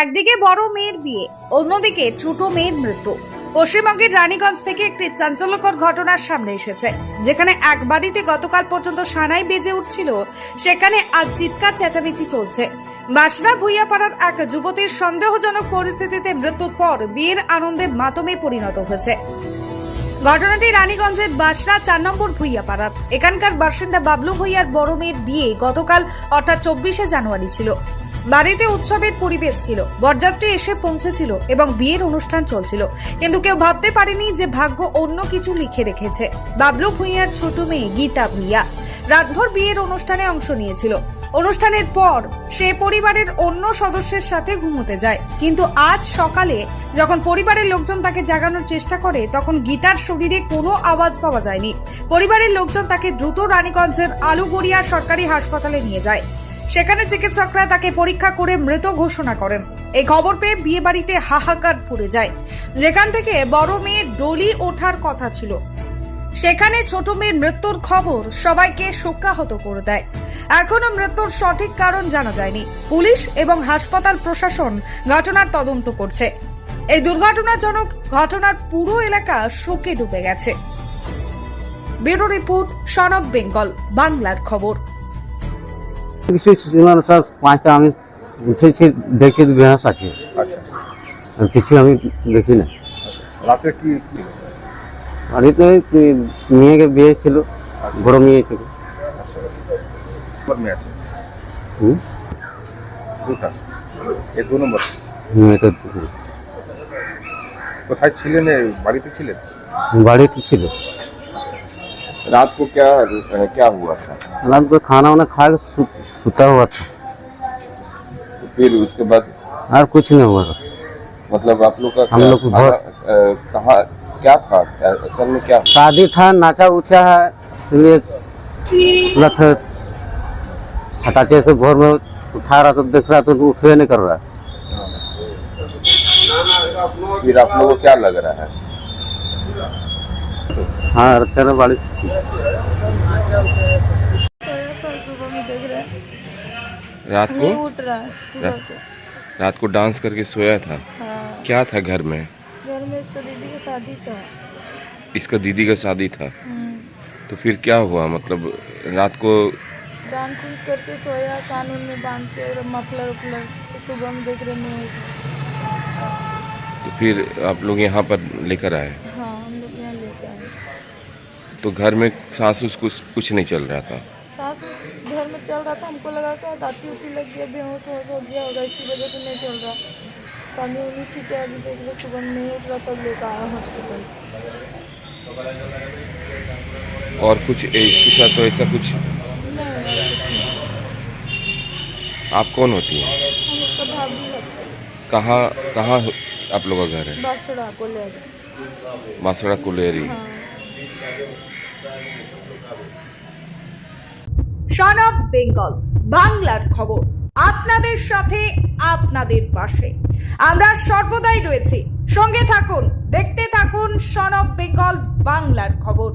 একদিকে বড় মেয়ের বিয়ে, অন্যদিকে ছোট মেয়ের মৃত্যু। পশ্চিমবঙ্গের রানীগঞ্জ থেকে একটি চাঞ্চল্যকর ঘটনার সামনে এসেছে, যেখানে এক বাড়িতে গতকাল পর্যন্ত সানাই বেজে উঠছিল, সেখানে আজ চিৎকার চেঁচামেচি চলছে। বাসরা ভুইয়াপাড়ার এক যুবতীর সন্দেহজনক পরিস্থিতিতে মৃত্যুর পর বিয়ের আনন্দে মাতমে পরিণত হয়েছে। ঘটনাটি রানীগঞ্জের বাসরা 4 নম্বর ভুইয়াপাড়ার। এখানকার বাসিন্দা বাবলু ভুইয়ার বড় মেয়ের বিয়ে গতকাল অর্থাৎ 24শে জানুয়ারি ছিল। বাড়িতে উৎসবের পরিবেশ ছিল, বরযাত্রী এসে পৌঁছেছিল এবং বিয়ের অনুষ্ঠান চলছিল, কিন্তু কেউ ভাবতে পারেনি যে ভাগ্য অন্য কিছু লিখে রেখেছে। বাবলু ভুইয়ার ছোট মেয়ে গীতা ভুইয়া রাতভর বিয়ের অনুষ্ঠানে অংশ নিয়েছিল। অনুষ্ঠানের পর সে পরিবারের অন্য সদস্যের সাথে ঘুমোতে যায়, কিন্তু আজ সকালে যখন পরিবারের লোকজন তাকে জাগানোর চেষ্টা করে, তখন গীতার শরীরে কোনো আওয়াজ পাওয়া যায়নি। পরিবারের লোকজন তাকে দ্রুত রানীগঞ্জের আলুগড়িয়া সরকারি হাসপাতালে নিয়ে যায়। সেখানে চিকিৎসকরা তাকে পরীক্ষা করে মৃত ঘোষণা করেন। এই খবর পেয়ে বিয়ে বাড়িতে হাহাকার পড়ে যায়। যেখান থেকে বড় মেয়ের ডলি ওঠার কথা ছিল, সেখানে ছোট মেয়ের মৃত্যুর খবর সবাইকে শোকাহত করে দেয়। এখনো মৃত্যুর সঠিক কারণ জানা যায়নি। পুলিশ এবং হাসপাতাল প্রশাসন ঘটনার তদন্ত করছে। এই দুর্ঘটনাজনক ঘটনার পুরো এলাকা শোকে ডুবে গেছে। Bureau report, son of Bengal, বাংলার খবর। কিছু সব 5টা আমি উঠেছি, দেখছি বেহাস আছে। আচ্ছা, আর কিছু আমি দেখি না। রাতে কি বাড়িতে মেয়েকে বিয়ে ছিল, বড় মেয়ে ছিল। কর্মী আছে? হুম, দুটা, এ 2 নম্বর। এটা কোথায় ছিলেন? বাড়িতে ছিলেন? বাড়িতে ছিল। रात को क्या हुआ था? रात को खाना वाना खा के सुता हुआ था, फिर उसके बाद और कुछ नहीं हुआ था। मतलब आप लोग का हम लोग को बहुत- कहाँ क्या था असल में? क्या शादी था, नाचा उचा है, इसलिए तुरंत हटाचे से भोर में उठा रहा तो देख रहा तो उठवे नहीं कर रहा। फिर आप लोगों को क्या लग रहा है? हाँ, तेरा बाड़ी सुबह में देख रहे हैं, रात को नहीं उठ रहा है सुबह को। रात को डांस करके सोया था। हाँ, क्या था घर में? घर में इसका दीदी की शादी था। इसका दीदी का शादी था, हम्म, तो फिर क्या हुआ? मतलब रात को डांस उन्स करके सोया, कानून में बांध के और मफलर उफलर, तो सुबह में देख रहे नहीं उठ। तो फिर आप लोग यहाँ पर लेकर आए, हाँ, हम लोग यहाँ लेके आए। तो घर में सास उस कुछ नहीं चल रहा था। सास घर में चल रहा था, हमको लगा कि दाती उती लग गया, बेहोश होश हो गया होगा, इसी वजह से नहीं चल रहा। पानी उनी छीटे, अभी देख रहे सुबह में नहीं उठ रहा, तब लेकर आया हॉस्पिटल। और कुछ इसके साथ तो ऐसा कुछ? नहीं, आप कौन होती हैं? हम उसका भाभी लगता है। कहाँ कहाँ आप लोग का घर है? बासड़ा को ले गए। बासड़ा कुलेरी। हाँ, সন অফ বেঙ্গল, বাংলার খবর। আপনাদের সাথে, আপনাদের পাশে আমরা সর্বদাই রয়েছি। সঙ্গে থাকুন, দেখতে থাকুন সন অফ বেঙ্গল, বাংলার খবর।